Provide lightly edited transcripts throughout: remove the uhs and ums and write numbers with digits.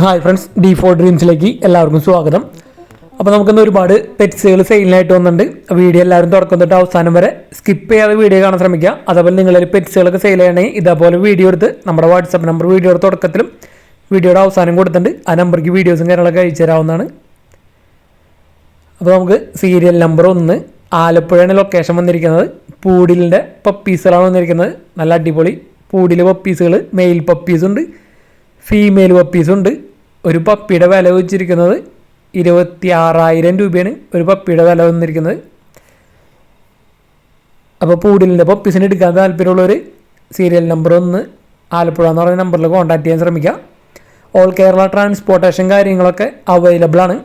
Hi friends, D4 ഡ്രീംസിലേക്ക് എല്ലാവർക്കും സ്വാഗതം. അപ്പോൾ നമുക്കിന്ന് ഒരുപാട് പെറ്റ്സുകൾ സെയിലിനായിട്ട് വന്നിട്ടുണ്ട്. വീഡിയോ എല്ലാവരും തുടക്കം തൊട്ട് അവസാനം വരെ സ്കിപ്പ് ചെയ്യാതെ വീഡിയോ കാണാൻ ശ്രമിക്കുക. അതേപോലെ നിങ്ങളൊരു പെറ്റ്സുകളൊക്കെ സെയിൽ ചെയ്യണമെങ്കിൽ ഇതേപോലെ വീഡിയോ എടുത്ത് നമ്മുടെ വാട്സപ്പ് നമ്പർ വീഡിയോയുടെ തുടക്കത്തിലും വീഡിയോയുടെ അവസാനം കൊടുത്തിട്ടുണ്ട്. ആ നമ്പർക്ക് വീഡിയോസും കാര്യങ്ങളൊക്കെ അയച്ചു തരാവുന്നതാണ്. അപ്പോൾ നമുക്ക് സീരിയൽ നമ്പർ 1 ആലപ്പുഴയാണ് ലൊക്കേഷൻ വന്നിരിക്കുന്നത്. പൂഡിലിൻ്റെ പപ്പീസുകളാണ് വന്നിരിക്കുന്നത്. നല്ല അടിപൊളി പൂഡിൽ പപ്പീസുകൾ, മെയിൽ പപ്പീസുണ്ട്, ഫീമെയിൽ പപ്പീസുണ്ട്. ഒരു പപ്പിയുടെ വില വെച്ചിരിക്കുന്നത് 26,000 രൂപയാണ് ഒരു പപ്പിയുടെ വില വന്നിരിക്കുന്നത്. അപ്പോൾ പൂഡിലിൻ്റെ പപ്പീസിന് എടുക്കാൻ താല്പര്യമുള്ളവർ സീരിയൽ നമ്പർ 1 ആലപ്പുഴ എന്ന് പറയുന്ന നമ്പറിൽ കോൺടാക്ട് ചെയ്യാൻ ശ്രമിക്കുക. ഓൾ കേരള ട്രാൻസ്പോർട്ടേഷൻ കാര്യങ്ങളൊക്കെ അവൈലബിൾ ആണ്.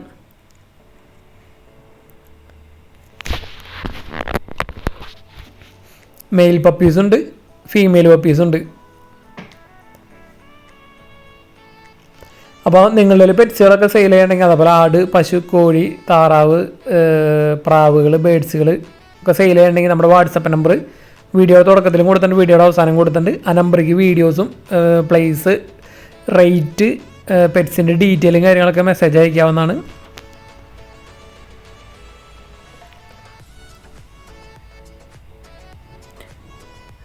മെയിൽ പപ്പീസുണ്ട്, ഫീമെയിൽ പപ്പീസുണ്ട്. അപ്പോൾ നിങ്ങളുടെ പെറ്റ്സുകളൊക്കെ സെയിൽ ചെയ്യണമെങ്കിൽ അതേപോലെ ആട്, പശു, കോഴി, താറാവ്, പ്രാവുകൾ, ബേഡ്സുകൾ ഒക്കെ സെയിൽ ചെയ്യണമെങ്കിൽ നമ്മുടെ വാട്സപ്പ് നമ്പർ വീഡിയോയുടെ തുടക്കത്തിലും കൊടുത്തിട്ടുണ്ട്, വീഡിയോയുടെ അവസാനം കൊടുത്തിട്ടുണ്ട്. ആ നമ്പറിലേക്ക് വീഡിയോസും പ്ലേസ്, റേറ്റ്, പെറ്റ്സിൻ്റെ ഡീറ്റെയിലും കാര്യങ്ങളൊക്കെ മെസ്സേജ് അയക്കാവുന്നതാണ്.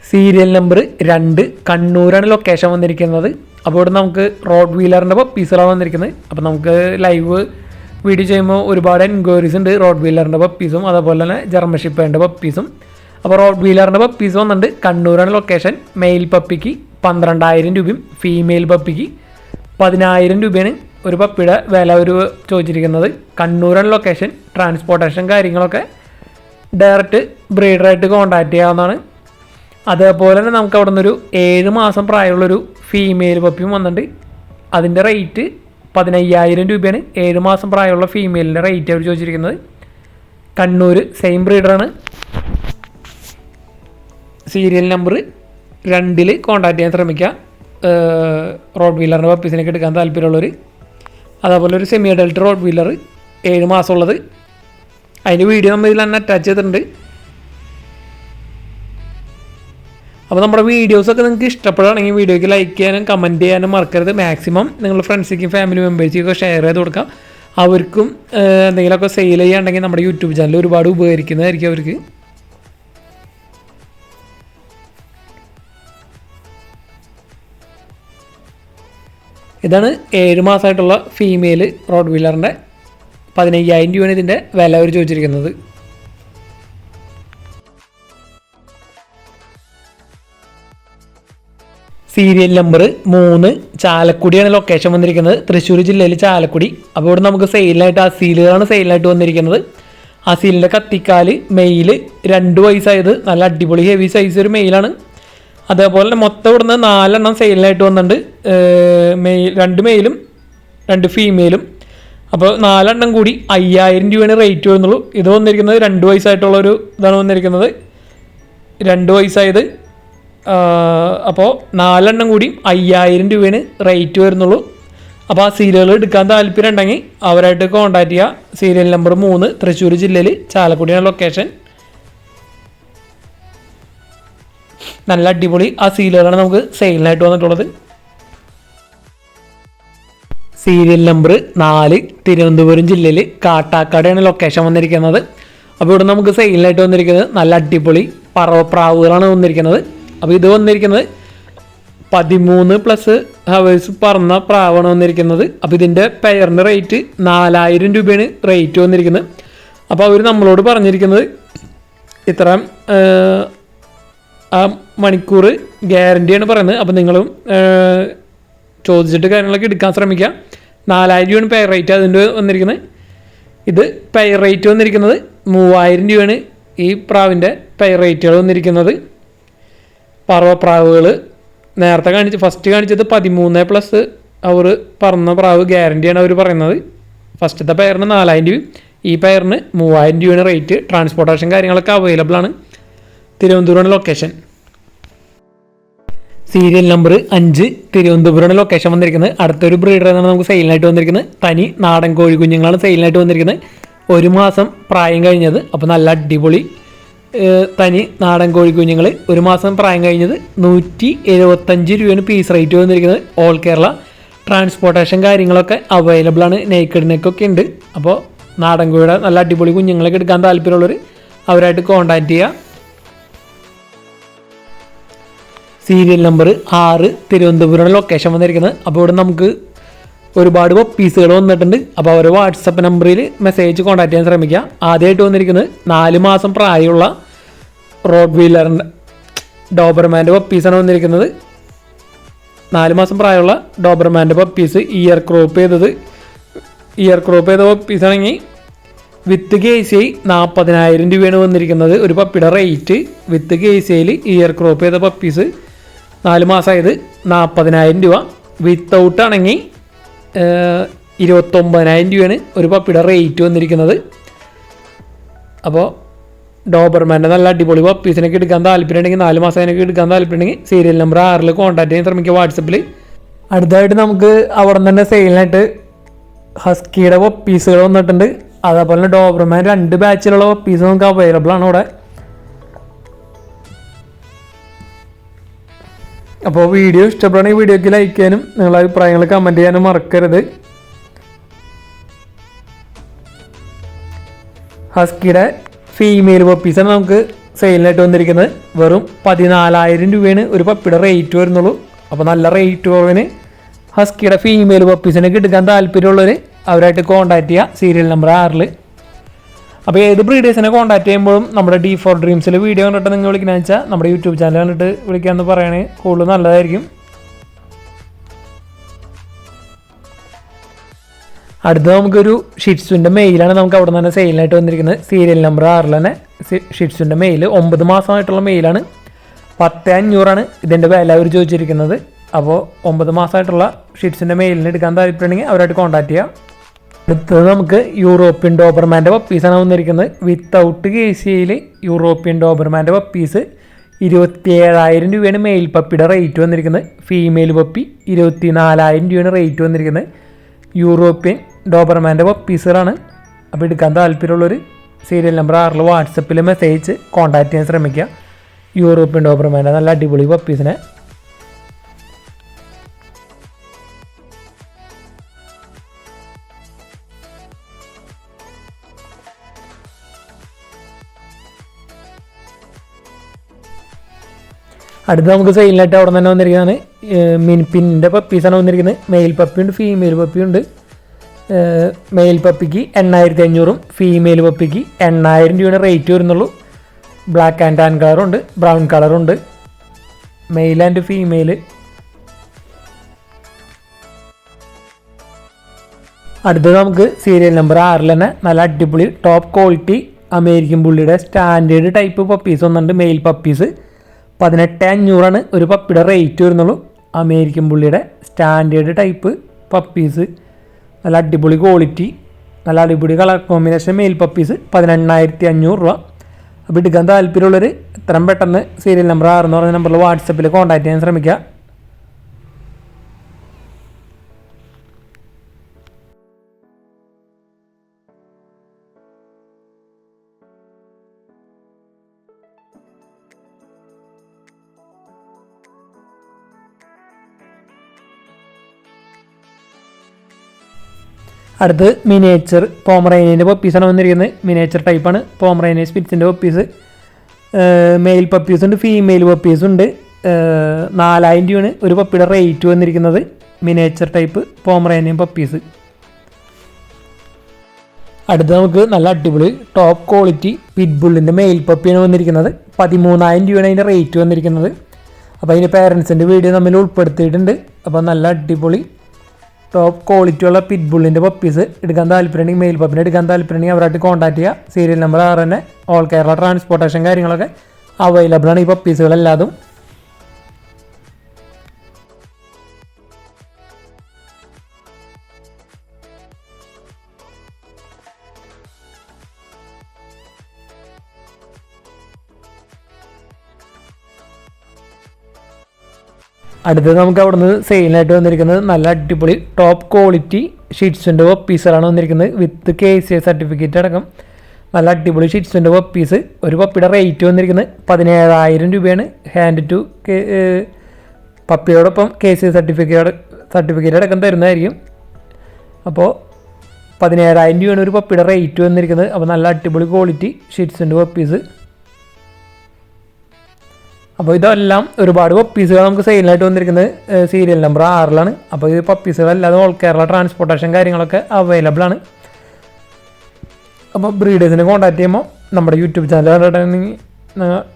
സീരിയൽ നമ്പർ 2 കണ്ണൂരാണ് ലൊക്കേഷൻ വന്നിരിക്കുന്നത്. അപ്പോൾ ഇവിടെ നമുക്ക് റോഡ് വീലറിൻ്റെ പപ്പീസുകളാണ് വന്നിരിക്കുന്നത്. അപ്പോൾ നമുക്ക് ലൈവ് വീഡിയോ ചെയ്യുമ്പോൾ ഒരുപാട് എൻക്വയറീസ് ഉണ്ട്. റോഡ് വീലറിൻ്റെ പപ്പീസും അതേപോലെ തന്നെ ജർമ്മൻ ഷെപ്പേർഡിൻ്റെ പപ്പീസും. അപ്പോൾ റോഡ് വീലറിൻ്റെ പപ്പീസ് വന്നിട്ടുണ്ട്. കണ്ണൂരാണ് ലൊക്കേഷൻ. മെയിൽ പപ്പിക്ക് 12,000 രൂപയും ഫീമെയിൽ പപ്പിക്ക് 10,000 രൂപയാണ് ഒരു പപ്പിയുടെ വില ചോദിച്ചിരിക്കുന്നത്. കണ്ണൂരാണ് ലൊക്കേഷൻ. ട്രാൻസ്പോർട്ടേഷൻ കാര്യങ്ങളൊക്കെ ഡയറക്റ്റ് ബ്രീഡറായിട്ട് കോൺടാക്റ്റ് ചെയ്യാവുന്നതാണ്. അതേപോലെ തന്നെ നമുക്ക് അവിടെ നിന്നൊരു 7 മാസം പ്രായമുള്ളൊരു ഫീമെയിൽ പപ്പിയും വന്നിട്ടുണ്ട്. അതിൻ്റെ റേറ്റ് 15,000 രൂപയാണ്. 7 മാസം പ്രായമുള്ള ഫീമെയിലിൻ്റെ റേറ്റ് അവർ ചോദിച്ചിരിക്കുന്നത്. കണ്ണൂർ, സെയിം ബ്രീഡറാണ്. സീരിയൽ നമ്പർ 2 കോൺടാക്ട് ചെയ്യാൻ ശ്രമിക്കുക. റോഡ് വീലറിൻ്റെ പപ്പീസിനൊക്കെ എടുക്കാൻ താല്പര്യമുള്ളവർ. അതേപോലെ ഒരു സെമി അഡൽട്ട് റോഡ് വീലർ 7 മാസമുള്ളത്, അതിൻ്റെ വീഡിയോ നമ്മൾ ഇതിൽ തന്നെ അറ്റാച്ച് ചെയ്തിട്ടുണ്ട്. അപ്പോൾ നമ്മുടെ വീഡിയോസൊക്കെ നിങ്ങൾക്ക് ഇഷ്ടപ്പെടുകയാണെങ്കിൽ വീഡിയോയ്ക്ക് ലൈക്ക് ചെയ്യാനും കമൻറ്റ് ചെയ്യാനും മറക്കരുത്. മാക്സിമം നിങ്ങളുടെ ഫ്രണ്ട്സിനും ഫാമിലി മെമ്പേഴ്സിനൊക്കെ ഷെയർ ചെയ്ത് കൊടുക്കാം. അവർക്കും എന്തെങ്കിലുമൊക്കെ സെയിൽ ചെയ്യുകയാണെങ്കിൽ നമ്മുടെ യൂട്യൂബ് ചാനൽ ഒരുപാട് ഉപകരിക്കുന്നതായിരിക്കും അവർക്ക്. ഇതാണ് 7 മാസമായിട്ടുള്ള ഫീമെയിൽ റോഡ് വീലറിൻ്റെ 15,000 രൂപയാണ് ഇതിൻ്റെ വില അവർ ചോദിച്ചിരിക്കുന്നത്. സീരിയൽ നമ്പർ 3 ചാലക്കുടിയാണ് ലൊക്കേഷൻ വന്നിരിക്കുന്നത്. തൃശ്ശൂർ ജില്ലയിൽ ചാലക്കുടി. അപ്പോൾ ഇവിടെ നമുക്ക് സെയിലായിട്ട് അസീലുകളാണ് സെയിലായിട്ട് വന്നിരിക്കുന്നത്. അസീലിൻ്റെ കത്തിക്കാല് മെയിൽ 2 വയസ്സായത്, നല്ല അടിപൊളി ഹെവി സൈസ് ഒരു മെയിലാണ്. അതേപോലെ തന്നെ മൊത്തം ഇവിടുന്ന് 4 എണ്ണം സെയിലിനായിട്ട് വന്നിട്ടുണ്ട്. 2 മെയിലും 2 ഫീമെയിലും. അപ്പോൾ 4 എണ്ണം കൂടി 5,000 രൂപയാണ് റേറ്റ് വരുന്നുള്ളൂ. ഇത് വന്നിരിക്കുന്നത് 2 വയസ്സായിട്ടുള്ളൊരു ഇതാണ് വന്നിരിക്കുന്നത്. 2 വയസ്സായത്. അപ്പോൾ 4 എണ്ണം കൂടി 5,000 രൂപയാണ് റേറ്റ് വരുന്നുള്ളൂ. അപ്പോൾ ആ സീരിയലുകൾ എടുക്കാൻ താല്പര്യം ഉണ്ടെങ്കിൽ അവരായിട്ട് കോൺടാക്ട് ചെയ്യുക. സീരിയൽ നമ്പർ 3 തൃശ്ശൂർ ജില്ലയിൽ ചാലക്കുടിയാണ് ലൊക്കേഷൻ. നല്ല അടിപൊളി ആ സീരിയലുകളാണ് നമുക്ക് സെയിലിനായിട്ട് വന്നിട്ടുള്ളത്. സീരിയൽ നമ്പർ 4 തിരുവനന്തപുരം ജില്ലയിൽ കാട്ടാക്കാടാണ് ലൊക്കേഷൻ വന്നിരിക്കുന്നത്. അപ്പോൾ ഇവിടെ നമുക്ക് സെയിലിനായിട്ട് വന്നിരിക്കുന്നത് നല്ല അടിപൊളി പറവപ്രാവുകളാണ് വന്നിരിക്കുന്നത്. അപ്പോൾ ഇത് വന്നിരിക്കുന്നത് 13+ ഹവേഴ്സ് പറന്ന പ്രാവാണ് വന്നിരിക്കുന്നത്. അപ്പോൾ ഇതിൻ്റെ പെയറിൻ്റെ റേറ്റ് 4,000 രൂപയാണ് റേറ്റ് വന്നിരിക്കുന്നത്. അപ്പോൾ അവർ നമ്മളോട് പറഞ്ഞിരിക്കുന്നത് ഇത്രയും ആ മണിക്കൂർ ഗ്യാരണ്ടിയാണ് പറയുന്നത്. അപ്പോൾ നിങ്ങളും ചോദിച്ചിട്ട് കാര്യങ്ങളൊക്കെ എടുക്കാൻ ശ്രമിക്കുക. 4,000 രൂപയാണ് പെയർ റേറ്റ് അതിൻ്റെ വന്നിരിക്കുന്നത്. ഇത് പെയർ റേറ്റ് വന്നിരിക്കുന്നത് 3,000 രൂപയാണ് ഈ പ്രാവിൻ്റെ പെയർ റേറ്റുകൾ വന്നിരിക്കുന്നത്. പറവപ്രാവുകൾ നേരത്തെ ഫസ്റ്റ് കാണിച്ചത് 13+ അവർ പറന്ന പ്രാവ് ഗ്യാരണ്ടിയാണ് അവർ പറയുന്നത്. ഫസ്റ്റത്തെ പെയറിന് 4,000 രൂപയും ഈ പെയറിന് 3,000 രൂപയാണ് റേറ്റ്. ട്രാൻസ്പോർട്ടേഷൻ കാര്യങ്ങളൊക്കെ അവൈലബിൾ ആണ്. തിരുവനന്തപുരമാണ് ലൊക്കേഷൻ. സീരിയൽ നമ്പർ 5 തിരുവനന്തപുരമാണ് ലൊക്കേഷൻ വന്നിരിക്കുന്നത്. അടുത്തൊരു ബ്രീഡറാണ് നമുക്ക് സെയിലിനായിട്ട് വന്നിരിക്കുന്നത്. തനി നാടൻ കോഴി കുഞ്ഞുങ്ങളാണ് സെയിലിനായിട്ട് വന്നിരിക്കുന്നത്. 1 മാസം പ്രായം കഴിഞ്ഞത്. അപ്പോൾ നല്ല അടിപൊളി തനി നാടൻ കോഴി കുഞ്ഞുങ്ങൾ 1 മാസം പ്രായം കഴിഞ്ഞത് 175 രൂപയാണ് പീസ് റേറ്റ് വന്നിരിക്കുന്നത്. ഓൾ കേരള ട്രാൻസ്പോർട്ടേഷൻ കാര്യങ്ങളൊക്കെ അവൈലബിൾ ആണ്. നെയ്ക്കഡിനൊക്കെ ഉണ്ട്. അപ്പോൾ നാടൻ കോഴിയുടെ നല്ല അടിപൊളി കുഞ്ഞുങ്ങളൊക്കെ എടുക്കാൻ താല്പര്യമുള്ളവർ അവരായിട്ട് കോൺടാക്റ്റ് ചെയ്യുക. സീരിയൽ നമ്പർ 6 തിരുവനന്തപുരമാണ് ലൊക്കേഷൻ വന്നിരിക്കുന്നത്. അപ്പോൾ ഇവിടെ നമുക്ക് ഒരുപാട് പീസുകൾ വന്നിട്ടുണ്ട്. അപ്പോൾ അവർ വാട്സപ്പ് നമ്പറിൽ മെസ്സേജ് കോൺടാക്ട് ചെയ്യാൻ ശ്രമിക്കുക. ആദ്യമായിട്ട് വന്നിരിക്കുന്നത് 4 മാസം പ്രായമുള്ള റോഡ് വീലറിൻ്റെ ഡോബർമാൻ്റെ പപ്പീസാണ് വന്നിരിക്കുന്നത്. 4 മാസം പ്രായമുള്ള ഡോബർമാൻ്റെ പപ്പീസ് ഇയർ ക്രോപ്പ് ചെയ്ത പപ്പീസാണെങ്കിൽ വിത്ത് KCI 40,000 രൂപയാണ് വന്നിരിക്കുന്നത്. ഒരു പപ്പിയുടെ റേറ്റ് വിത്ത് KCIയിൽ ഇയർ ക്രോപ്പ് ചെയ്ത പപ്പീസ് 4 മാസമായത് 40,000 രൂപ. വിത്തൗട്ട് ആണെങ്കിൽ 29,000 രൂപയാണ് ഒരു പപ്പിയുടെ റേറ്റ് വന്നിരിക്കുന്നത്. അപ്പോൾ ഡോബർമാൻ്റെ നല്ല അടിപൊളി പപ്പീസിനൊക്കെ എടുക്കാൻ താല്പര്യമുണ്ടെങ്കിൽ 4 മാസത്തിനൊക്കെ എടുക്കാൻ താല്പര്യമുണ്ടെങ്കിൽ സീരിയൽ നമ്പർ 6 കോൺടാക്ട് ചെയ്യാൻ ശ്രമിക്കുക വാട്സപ്പിൽ. അടുത്തതായിട്ട് നമുക്ക് അവിടെ നിന്ന് തന്നെ സെയിലിനായിട്ട് ഹസ്കിയുടെ പപ്പീസുകൾ വന്നിട്ടുണ്ട്. അതേപോലെ തന്നെ ഡോബർമാൻ 2 ബാച്ചിലുള്ള പപ്പീസ് നമുക്ക് അവൈലബിൾ ആണ് ഇവിടെ. അപ്പോൾ വീഡിയോ ഇഷ്ടപ്പെടുകയാണെങ്കിൽ വീഡിയോയ്ക്ക് ലൈക്ക് ചെയ്യാനും നിങ്ങളുടെ അഭിപ്രായങ്ങൾ കമൻറ്റ് ചെയ്യാനും മറക്കരുത്. ഹസ്കിയുടെ ഫീമെയിൽ പപ്പീസാണ് നമുക്ക് സെയിലിനായിട്ട് വന്നിരിക്കുന്നത്. വെറും 14,000 രൂപയാണ് ഒരു പപ്പിയുടെ റേറ്റ് വരുന്നുള്ളൂ. അപ്പോൾ നല്ല റേറ്റ് കുറവിന് ഹസ്കിയുടെ ഫീമെയിൽ പപ്പീസിനൊക്കെ എടുക്കാൻ താല്പര്യമുള്ളവർ അവരായിട്ട് കോൺടാക്ട് ചെയ്യുക സീരിയൽ നമ്പർ 6. അപ്പോൾ ഏത് ബ്രീഡേഴ്സിനെ കോൺടാക്ട് ചെയ്യുമ്പോഴും നമ്മുടെ D4 ഡ്രീംസിൽ വീഡിയോ കണ്ടിട്ട് നിങ്ങൾ വിളിക്കണമെന്ന് വെച്ചാൽ നമ്മുടെ യൂട്യൂബ് ചാനൽ കണ്ടിട്ട് വിളിക്കാമെന്ന് പറയുകയാണെങ്കിൽ കൂടുതൽ നല്ലതായിരിക്കും. അടുത്ത നമുക്കൊരു ഷിറ്റ്സുവിൻ്റെ മെയിലാണ് നമുക്ക് അവിടെ നിന്ന് തന്നെ സെയിലിനായിട്ട് വന്നിരിക്കുന്നത്. സീരിയൽ നമ്പർ 6 തന്നെ ഷിറ്റ്സുവിൻ്റെ മെയിൽ 9 മാസമായിട്ടുള്ള മെയിലാണ്. 10,500 ഇതിൻ്റെ വില അവർ ചോദിച്ചിരിക്കുന്നത്. അപ്പോൾ 9 മാസമായിട്ടുള്ള ഷിറ്റ്സിൻ്റെ മെയിലിന് എടുക്കാൻ താല്പര്യമുണ്ടെങ്കിൽ അവരായിട്ട് കോൺടാക്ട് ചെയ്യാം. അടുത്തത് നമുക്ക് യൂറോപ്യൻ ഡോബർമാൻ്റെ പപ്പീസാണ് വന്നിരിക്കുന്നത്. വിത്തൗട്ട് KCIയിൽ യൂറോപ്യൻ ഡോബർമാൻ്റെ പപ്പീസ് 27,000 രൂപയാണ് മെയിൽ പപ്പിയുടെ റേറ്റ് വന്നിരിക്കുന്നത്. ഫീമെയിൽ പപ്പി 24,000 രൂപയാണ് റേറ്റ് വന്നിരിക്കുന്നത്. യൂറോപ്യൻ ഡോബർമാൻ്റെ പപ്പീസുകളാണ്. അപ്പോൾ എടുക്കാൻ താല്പര്യമുള്ളൊരു സീരിയൽ നമ്പർ 6 വാട്സപ്പിൽ മെസ്സേജ് കോൺടാക്ട് ചെയ്യാൻ ശ്രമിക്കുക യൂറോപ്യൻ ഡോബർമാൻ്റെ നല്ല അടിപൊളി പപ്പീസിനെ. അടുത്ത് നമുക്ക് സെയിലിനായിട്ട് അവിടെ തന്നെ വന്നിരിക്കുന്നതാണ് മിൻപിൻ്റെ പപ്പീസാണ് വന്നിരിക്കുന്നത്. മെയിൽ പപ്പിയുണ്ട്, ഫീമെയിൽ പപ്പിയുണ്ട്. മെയിൽ പപ്പിക്ക് 8,500 ഫീമെയിൽ പപ്പിക്ക് 8,000 രൂപയുടെ റേറ്റ് വരുന്നുള്ളൂ. ബ്ലാക്ക് ആൻഡ് ടാൻ കളറുണ്ട്, ബ്രൗൺ കളറുണ്ട്, മെയിൽ ആൻഡ് ഫീമെയിൽ. അടുത്തത് നമുക്ക് സീരിയൽ നമ്പർ 6 തന്നെ നല്ല അടിപൊളി ടോപ്പ് ക്വാളിറ്റി അമേരിക്കൻ ബുള്ളിയുടെ സ്റ്റാൻഡേർഡ് ടൈപ്പ് പപ്പീസ് വന്നിട്ടുണ്ട്. മെയിൽ പപ്പീസ് 18,500 ഒരു പപ്പിയുടെ റേറ്റ് വരുന്നുള്ളൂ. അമേരിക്കൻ ബുള്ളിയുടെ സ്റ്റാൻഡേർഡ് ടൈപ്പ് പപ്പീസ് നല്ല അടിപൊളി ക്വാളിറ്റി നല്ല അടിപൊളി കളർ കോമ്പിനേഷൻ മെയിൽ പപ്പീസ് 18,500 രൂപ. അപ്പോൾ എടുക്കാൻ താല്പര്യമുള്ളവർ എത്രയും പെട്ടെന്ന് സീരിയൽ നമ്പർ 6 എന്ന് പറഞ്ഞ നമ്പറിൽ വാട്സപ്പിൽ കോൺടാക്ട് ചെയ്യാൻ ശ്രമിക്കുക. അടുത്ത് മിനിയേച്ചർ പോമറേനിയൻ്റെ പപ്പീസാണ് വന്നിരിക്കുന്നത്. മിനിയേച്ചർ ടൈപ്പാണ് പോമറേനിയൻ സ്പിറ്റ്സിൻ്റെ പപ്പീസ്. മെയിൽ പപ്പീസുണ്ട്, ഫീമെയിൽ പപ്പീസുണ്ട്. 4,000 രൂപയാണ് ഒരു പപ്പിയുടെ റേറ്റ് വന്നിരിക്കുന്നത്. Miniature type Pomeranian puppies. അടുത്ത് നമുക്ക് നല്ല അടിപൊളി ടോപ്പ് ക്വാളിറ്റി പിറ്റ്ബുള്ളിൻ്റെ മെയിൽ പപ്പിയാണ് വന്നിരിക്കുന്നത്. 13,000 രൂപയാണ് അതിൻ്റെ റേറ്റ് വന്നിരിക്കുന്നത്. അപ്പോൾ അതിൻ്റെ പേരൻസിൻ്റെ വീഡിയോ നമ്മൾ ഉൾപ്പെടുത്തിയിട്ടുണ്ട്. അപ്പോൾ നല്ല അടിപൊളി ടോപ്പ് ക്വാളിറ്റിയുള്ള പിറ്റ്ബുള്ളിൻ്റെ പപ്പീസ് എടുക്കാൻ താല്പര്യമുണ്ടെങ്കിൽ മെയിൽ പപ്പിനെ എടുക്കാൻ താല്പര്യമുണ്ടെങ്കിൽ അവരായിട്ട് കോൺടാക്ട് ചെയ്യുക. സീരിയൽ നമ്പർ 6 തന്നെ ഓൾ കേരള ട്രാൻസ്പോർട്ടേഷൻ കാര്യങ്ങളൊക്കെ അവൈലബിൾ ആണ് ഈ പപ്പീസുകളെല്ലാതും. അടുത്തത് നമുക്ക് അവിടുന്ന് സെയിലിനായിട്ട് വന്നിരിക്കുന്നത് നല്ല അടിപൊളി ടോപ്പ് ക്വാളിറ്റി ഷീറ്റ്സിൻ്റെ പപ്പീസുകളാണ് വന്നിരിക്കുന്നത്. വിത്ത് KCI സർട്ടിഫിക്കറ്റ് അടക്കം നല്ല അടിപൊളി ഷീറ്റ്സിൻ്റെ പപ്പീസ്. ഒരു പപ്പിയുടെ റേറ്റ് വന്നിരിക്കുന്നത് 17,000 രൂപയാണ്. ഹാൻഡ് ടു പപ്പിയോടൊപ്പം KCI സർട്ടിഫിക്കറ്റ് അടക്കം തരുന്നതായിരിക്കും. അപ്പോൾ 17,000 രൂപയാണ് ഒരു പപ്പിയുടെ റേറ്റ് വന്നിരിക്കുന്നത്. അപ്പോൾ നല്ല അടിപൊളി ക്വാളിറ്റി ഷിറ്റ്സിൻ്റെ പപ്പീസ്. അപ്പോൾ ഇതെല്ലാം ഒരുപാട് പപ്പീസുകൾ നമുക്ക് സെയിലായിട്ട് വന്നിരിക്കുന്നത് സീരിയൽ നമ്പർ 6 അപ്പോൾ ഈ പപ്പീസുകളല്ലാതെ ഓൾ കേരള ട്രാൻസ്പോർട്ടേഷൻ കാര്യങ്ങളൊക്കെ അവൈലബിൾ ആണ്. അപ്പോൾ ബ്രീഡേഴ്സിനെ കോൺടാക്ട് ചെയ്യുമ്പോൾ നമ്മുടെ യൂട്യൂബ് ചാനൽ കണ്ടിട്ടുണ്ടെങ്കിൽ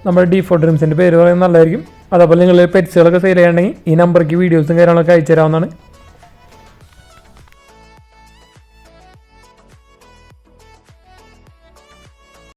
നമ്മുടെ D4 ഡ്രീംസിൻ്റെ പേര് പറയുന്നത് നല്ലതായിരിക്കും. അതേപോലെ നിങ്ങൾ പെറ്റ്സുകളൊക്കെ സെയിൽ ചെയ്യണമെങ്കിൽ ഈ നമ്പർക്ക് വീഡിയോസും കാര്യങ്ങളൊക്കെ അയച്ചു തരാവുന്നതാണ്.